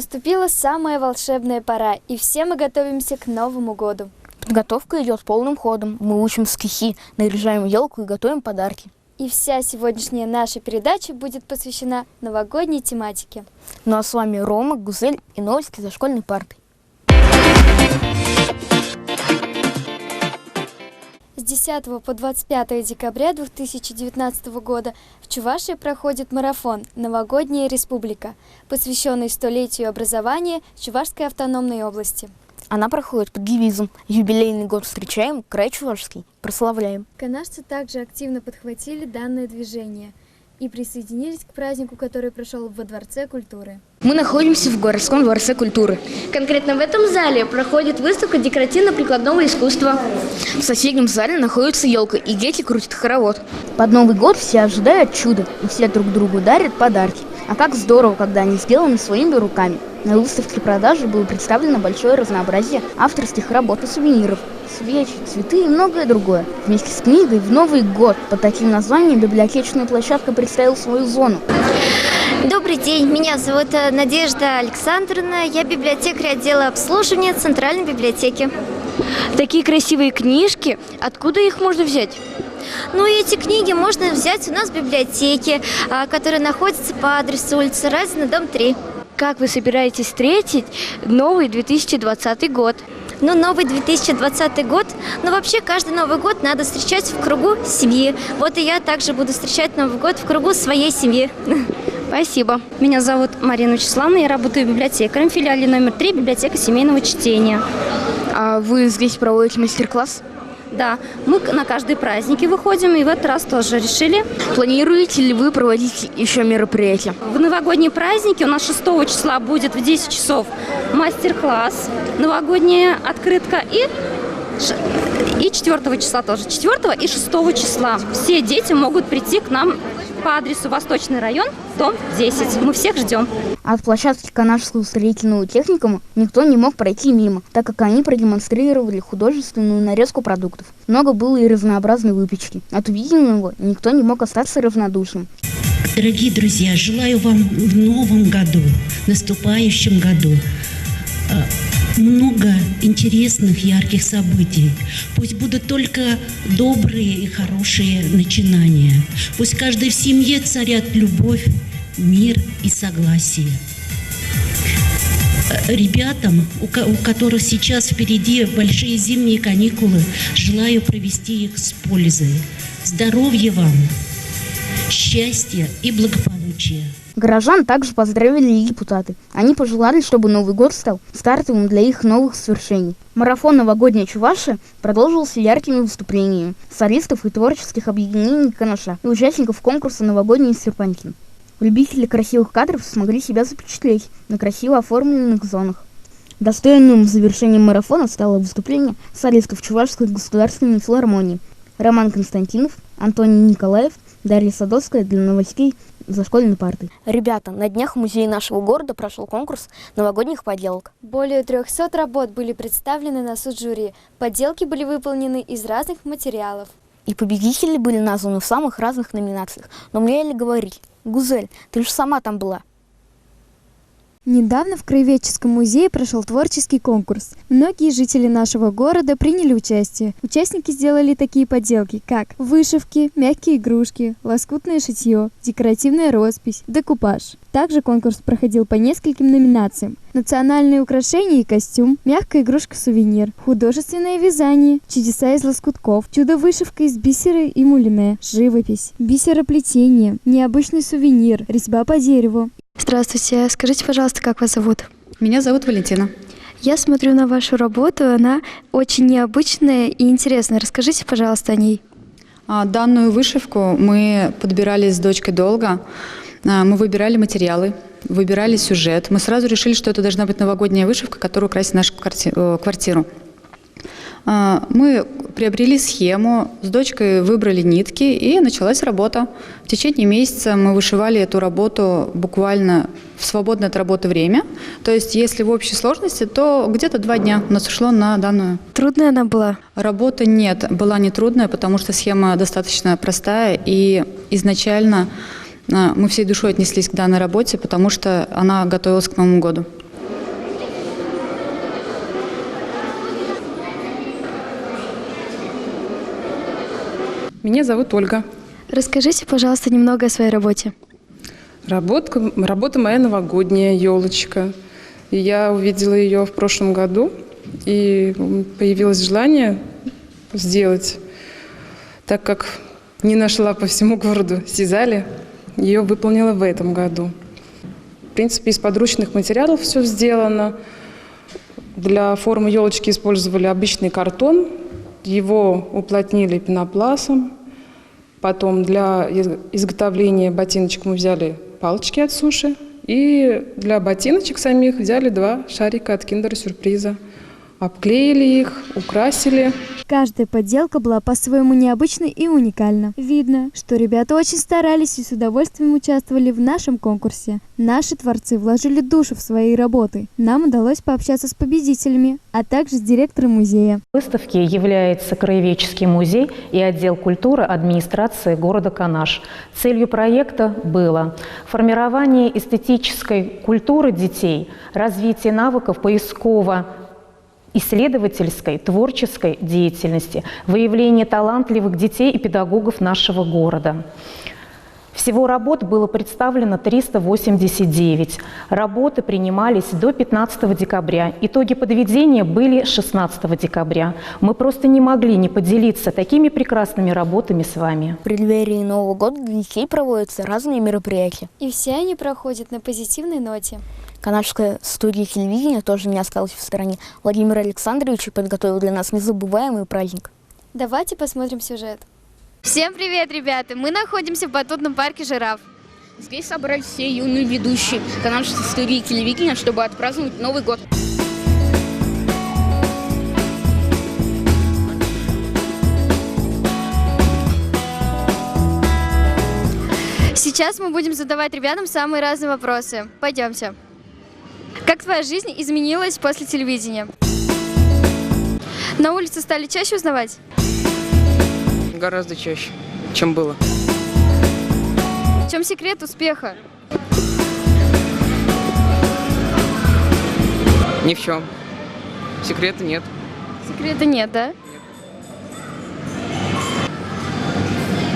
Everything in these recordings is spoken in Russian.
Наступила самая волшебная пора, и все мы готовимся к Новому году. Подготовка идет полным ходом. Мы учим стихи, наряжаем елку и готовим подарки. И вся сегодняшняя наша передача будет посвящена новогодней тематике. Ну а с вами Рома, Гузель и новости за школьной партой. С 10 по 25 декабря 2019 года в Чувашии проходит марафон «Новогодняя республика», посвященный столетию образования Чувашской автономной области. Она проходит под девизом «Юбилейный год встречаем, край чувашский прославляем». Канашцы также активно подхватили данное движение и присоединились к празднику, который прошел во Дворце культуры. Мы находимся в городском дворце культуры. Конкретно в этом зале проходит выставка декоративно-прикладного искусства. В соседнем зале находится елка, и дети крутят хоровод. Под Новый год все ожидают чуда, и все друг другу дарят подарки. А как здорово, когда они сделаны своими руками. На выставке продажи было представлено большое разнообразие авторских работ и сувениров. Свечи, цветы и многое другое. Вместе с книгой в Новый год под таким названием библиотечная площадка представила свою зону. Добрый день, меня зовут Надежда Александровна, я библиотекарь отдела обслуживания Центральной библиотеки. Такие красивые книжки, откуда их можно взять? Ну, эти книги можно взять у нас в библиотеке, которая находится по адресу улицы Разина, дом 3. Как вы собираетесь встретить новый 2020 год? Ну, новый 2020 год, вообще каждый Новый год надо встречать в кругу семьи. Вот и я также буду встречать Новый год в кругу своей семьи. Спасибо. Меня зовут Марина Вячеславовна, я работаю библиотекарем в филиале номер 3 библиотека семейного чтения. А вы здесь проводите мастер-класс? Да, мы на каждые праздники выходим, и в этот раз тоже решили. Планируете ли вы проводить еще мероприятия? В новогодние праздники у нас 6 числа будет в 10 часов мастер-класс, новогодняя открытка и 4 числа тоже. 4 и 6 числа. Все дети могут прийти к нам по адресу Восточный район, дом 10. Мы всех ждем. От площадки Канашского строительного техникума никто не мог пройти мимо, так как они продемонстрировали художественную нарезку продуктов. Много было и разнообразной выпечки. От увиденного никто не мог остаться равнодушным. Дорогие друзья, желаю вам в новом году, наступающем году, много интересных, ярких событий. Пусть будут только добрые и хорошие начинания. Пусть в каждой семье царят любовь, мир и согласие. Ребятам, у которых сейчас впереди большие зимние каникулы, желаю провести их с пользой. Здоровья вам, счастья и благополучия. Горожан также поздравили и депутаты. Они пожелали, чтобы Новый год стал стартовым для их новых свершений. Марафон «Новогодняя Чувашия» продолжился яркими выступлениями солистов и творческих объединений Канаша и участников конкурса «Новогодние серпантин». Любители красивых кадров смогли себя запечатлеть на красиво оформленных зонах. Достойным завершением марафона стало выступление солистов Чувашской государственной филармонии Роман Константинов, Антоний Николаев, Дарья Садовская для новостей за школьной партой. Ребята, на днях в музее нашего города прошел конкурс новогодних поделок. Более 300 работ были представлены на суд жюри. Поделки были выполнены из разных материалов. И победители были названы в самых разных номинациях. Но мне ли говорить? Гузель, ты же сама там была. Недавно в Краеведческом музее прошел творческий конкурс. Многие жители нашего города приняли участие. Участники сделали такие поделки, как вышивки, мягкие игрушки, лоскутное шитье, декоративная роспись, декупаж. Также конкурс проходил по нескольким номинациям. Национальные украшения и костюм, мягкая игрушка-сувенир, художественное вязание, чудеса из лоскутков, чудо-вышивка из бисера и мулине, живопись, бисероплетение, необычный сувенир, резьба по дереву. Здравствуйте. Скажите, пожалуйста, как вас зовут? Меня зовут Валентина. Я смотрю на вашу работу, она очень необычная и интересная. Расскажите, пожалуйста, о ней. Данную вышивку мы подбирали с дочкой долго. Мы выбирали материалы, выбирали сюжет. Мы сразу решили, что это должна быть новогодняя вышивка, которая украсит нашу квартиру. Мы приобрели схему, с дочкой выбрали нитки, и началась работа. В течение месяца мы вышивали эту работу буквально в свободное от работы время. То есть, если в общей сложности, то где-то 2 дня у нас ушло на данную. Трудная она была? Работа нет, была не трудная, потому что схема достаточно простая, и изначально мы всей душой отнеслись к данной работе, потому что она готовилась к Новому году. Меня зовут Ольга. Расскажите, пожалуйста, немного о своей работе. Работа моя новогодняя, елочка. И я увидела ее в прошлом году, и появилось желание сделать, так как не нашла по всему городу сизали, ее выполнила в этом году. В принципе, из подручных материалов все сделано. Для формы елочки использовали обычный картон, его уплотнили пенопластом. Потом для изготовления ботиночек мы взяли палочки от суши. И для ботиночек самих взяли 2 шарика от киндер-сюрприза. Обклеили их, украсили. Каждая подделка была по-своему необычной и уникальна. Видно, что ребята очень старались и с удовольствием участвовали в нашем конкурсе. Наши творцы вложили душу в свои работы. Нам удалось пообщаться с победителями, а также с директором музея. В выставке является Краеведческий музей и отдел культуры администрации города Канаш. Целью проекта было формирование эстетической культуры детей, развитие навыков поисково-исследовательской, творческой деятельности, выявление талантливых детей и педагогов нашего города. Всего работ было представлено 389. Работы принимались до 15 декабря. Итоги подведения были 16 декабря. Мы просто не могли не поделиться такими прекрасными работами с вами. В преддверии Нового года для детей проводятся разные мероприятия. И все они проходят на позитивной ноте. Канадская студия телевидения тоже не осталась в стороне. Владимир Александрович подготовил для нас незабываемый праздник. Давайте посмотрим сюжет. Всем привет, ребята! Мы находимся в батутном парке «Жираф». Здесь собрались все юные ведущие канадской студии телевидения, чтобы отпраздновать Новый год. Сейчас мы будем задавать ребятам самые разные вопросы. Пойдемте. Как твоя жизнь изменилась после телевидения? На улице стали чаще узнавать? Гораздо чаще, чем было. В чем секрет успеха? Ни в чем. Секрета нет. Секрета нет, да? Нет.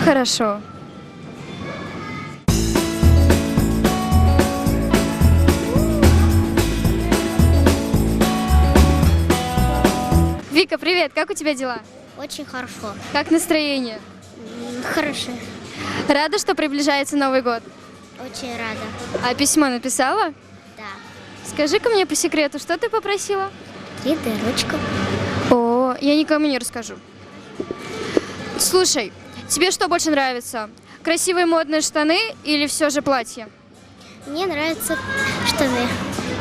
Хорошо. Вика, привет! Как у тебя дела? Очень хорошо. Как настроение? Хорошо. Рада, что приближается Новый год? Очень рада. А письмо написала? Да. Скажи-ка мне по секрету, что ты попросила? 3D-ручку. О, я никому не расскажу. Слушай, тебе что больше нравится? Красивые модные штаны или все же платье? Мне нравятся штаны.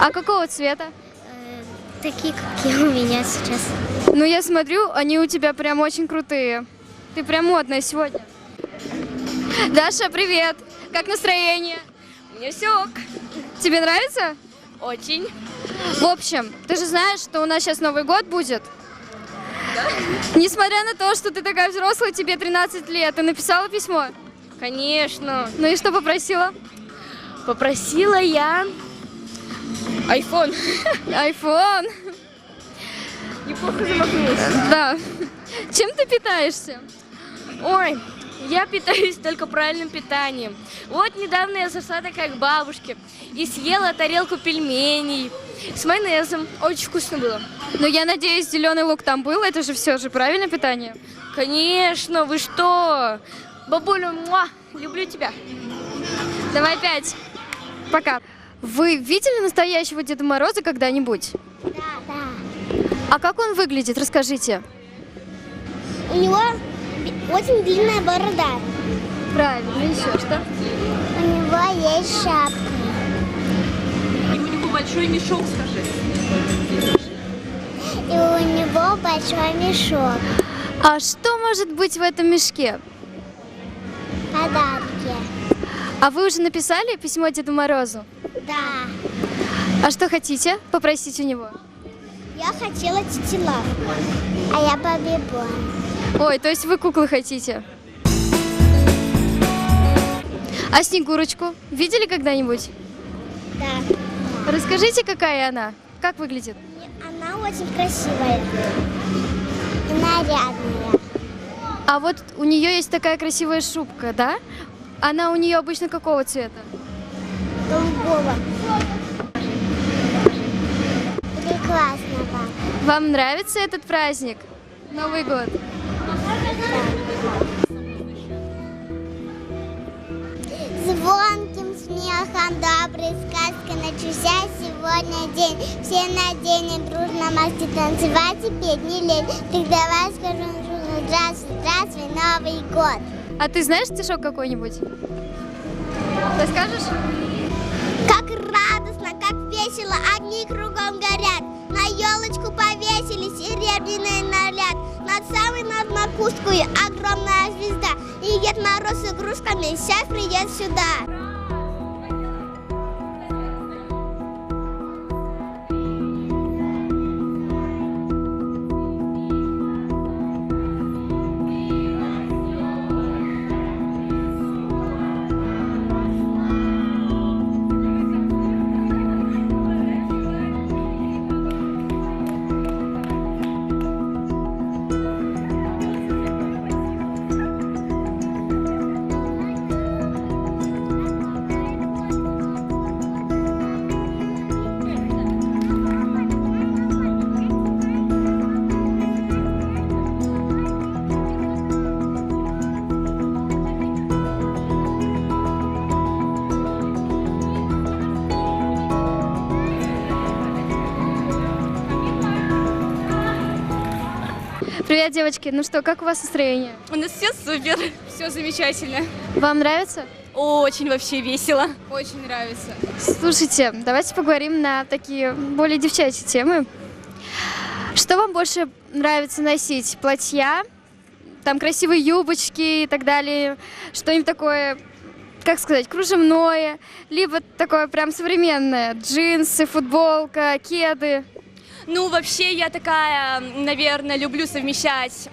А какого цвета? Такие, какие у меня сейчас. Ну, я смотрю, они у тебя прям очень крутые. Ты прям модная сегодня. Даша, привет! Как настроение? Мне все ок. Тебе нравится? Очень. В общем, ты же знаешь, что у нас сейчас Новый год будет? Да? Несмотря на то, что ты такая взрослая, тебе 13 лет, ты написала письмо? Конечно. Ну и что попросила? Попросила я iPhone. iPhone? Неплохо замахнулась. Да. Чем ты питаешься? Ой, я питаюсь только правильным питанием. Вот недавно я зашла такая к бабушке и съела тарелку пельменей с майонезом. Очень вкусно было. Но я надеюсь, зеленый лук там был, это же все же правильное питание? Конечно, вы что? Бабуля, люблю тебя. Давай 5. Пока. Вы видели настоящего Деда Мороза когда-нибудь? Да. А как он выглядит, расскажите. У него очень длинная борода. Правильно, еще что? У него есть шапка. И у него большой мешок, скажи. И у него большой мешок. А что может быть в этом мешке? Подарки. А вы уже написали письмо Деду Морозу? Да. А что хотите попросить у него? Я хотела тетелав, а я Баби Бон. Ой, то есть вы куклы хотите? А Снегурочку видели когда-нибудь? Да. Расскажите, какая она? Как выглядит? Она очень красивая и нарядная. А вот у нее есть такая красивая шубка, да? Она у нее обычно какого цвета? Голубого. Прекрасного. Вам нравится этот праздник? Новый год? Звонким смехом, доброй сказкой начался сегодня день. Все на день дружно можете танцевать и петь, не лень. Так давай скажем дружно: здравствуй, здравствуй, Новый год. А ты знаешь стишок какой-нибудь? Расскажешь? Как радостно, как весело, огни кругом горят. На елочку повесили серебряный наряд. Над самой над макушкой огромная звезда. И Дед Мороз с игрушками сейчас придет сюда. Привет, девочки. Ну что, как у вас настроение? У нас все супер, все замечательно. Вам нравится? Очень вообще весело. Очень нравится. Слушайте, давайте поговорим на такие более девчачьи темы. Что вам больше нравится носить? Платья, там красивые юбочки и так далее? Что-нибудь такое, как сказать, кружевное? Либо такое прям современное? Джинсы, футболка, кеды? Ну, вообще, я такая, наверное, люблю совмещать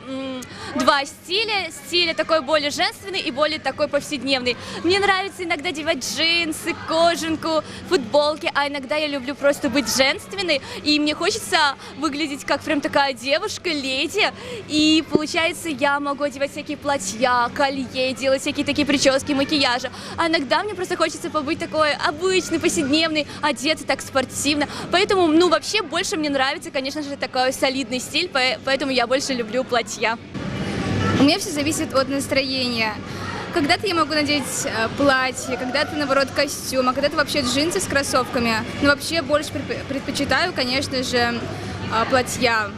два стиля. Стиль такой более женственный и более такой повседневный. Мне нравится иногда одевать джинсы, кожанку, футболки, а иногда я люблю просто быть женственной. И мне хочется выглядеть как прям такая девушка, леди. И получается, я могу одевать всякие платья, колье, делать всякие такие прически, макияжи. А иногда мне просто хочется побыть такой обычной, повседневной, одеться так спортивно. Поэтому, ну, вообще, больше мне нравится, конечно же, такой солидный стиль, поэтому я больше люблю платья. У меня все зависит от настроения. Когда-то я могу надеть платье, когда-то, наоборот, костюм, а когда-то вообще джинсы с кроссовками. Но вообще больше предпочитаю, конечно же, платья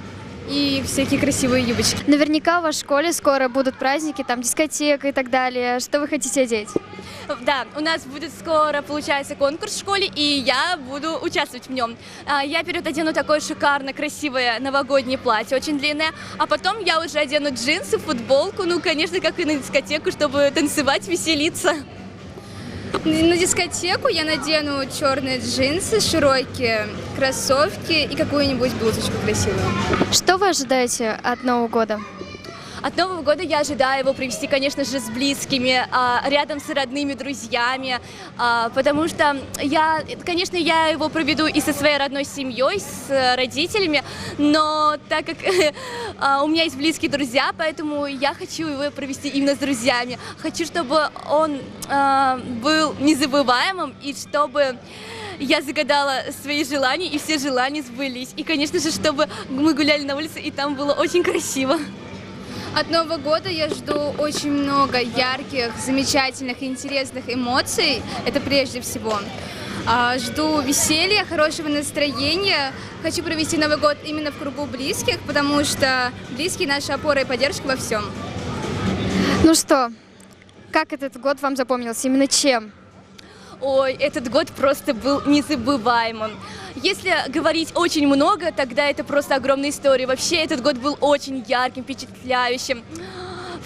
и всякие красивые юбочки. Наверняка в вашей школе скоро будут праздники, там дискотека и так далее. Что вы хотите одеть? Да, у нас будет скоро, получается, конкурс в школе, и я буду участвовать в нем. Я вперед одену такое шикарно красивое новогоднее платье, очень длинное, а потом я уже одену джинсы, футболку, ну, конечно, как и на дискотеку, чтобы танцевать, веселиться. На дискотеку я надену черные джинсы, широкие кроссовки и какую-нибудь блузочку красивую. Что вы ожидаете от Нового года? От Нового года я ожидаю его провести, конечно же, с близкими, рядом с родными, друзьями, потому что я его проведу и со своей родной семьей, с родителями, но так как у меня есть близкие друзья, поэтому я хочу его провести именно с друзьями. Хочу, чтобы он был незабываемым и чтобы я загадала свои желания, и все желания сбылись. И, конечно же, чтобы мы гуляли на улице, и там было очень красиво. От Нового года я жду очень много ярких, замечательных и интересных эмоций. Это прежде всего. Жду веселья, хорошего настроения. Хочу провести Новый год именно в кругу близких, потому что близкие — наша опора и поддержка во всем. Ну что, как этот год вам запомнился? Именно чем? Ой, этот год просто был незабываемым. Если говорить очень много, тогда это просто огромная история. Вообще, этот год был очень ярким, впечатляющим.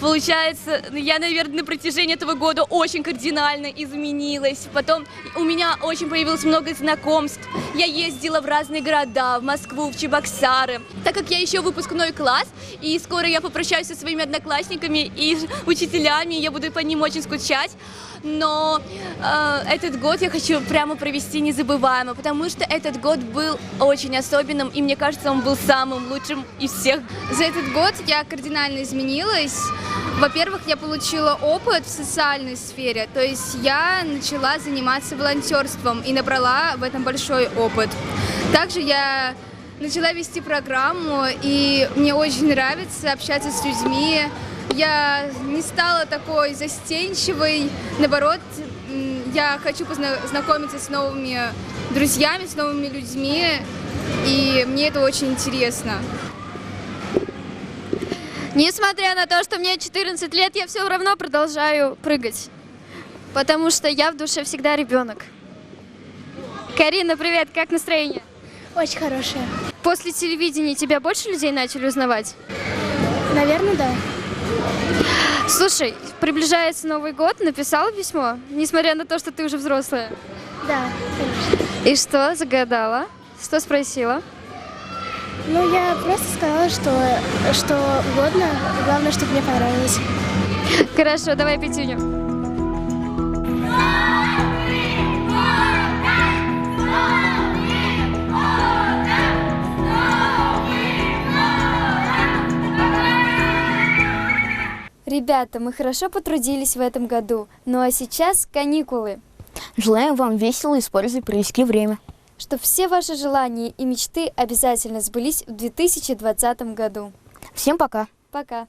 Получается, я, наверное, на протяжении этого года очень кардинально изменилась. Потом у меня очень появилось много знакомств. Я ездила в разные города, в Москву, в Чебоксары. Так как я еще выпускной класс, и скоро я попрощаюсь со своими одноклассниками и учителями, я буду по ним очень скучать. Но этот год я хочу прямо провести незабываемо, потому что этот год был очень особенным, и мне кажется, он был самым лучшим из всех. За этот год я кардинально изменилась. Во-первых, я получила опыт в социальной сфере, то есть я начала заниматься волонтерством и набрала в этом большой опыт. Также я начала вести программу, и мне очень нравится общаться с людьми. Я не стала такой застенчивой, наоборот, я хочу познакомиться с новыми друзьями, с новыми людьми, и мне это очень интересно. Несмотря на то, что мне 14 лет, я все равно продолжаю прыгать, потому что я в душе всегда ребенок. Карина, привет, как настроение? Очень хорошее. После телевидения тебя больше людей начали узнавать? Наверное, да. Слушай, приближается Новый год, написала письмо, несмотря на то, что ты уже взрослая? Да, конечно. И что, загадала? Что спросила? Ну, я просто сказала, что угодно, главное, чтобы мне понравилось. Хорошо, давай пятюню. Ребята, мы хорошо потрудились в этом году, ну а сейчас каникулы. Желаем вам весело и с пользой провести время. Чтобы все ваши желания и мечты обязательно сбылись в 2020 году. Всем пока. Пока.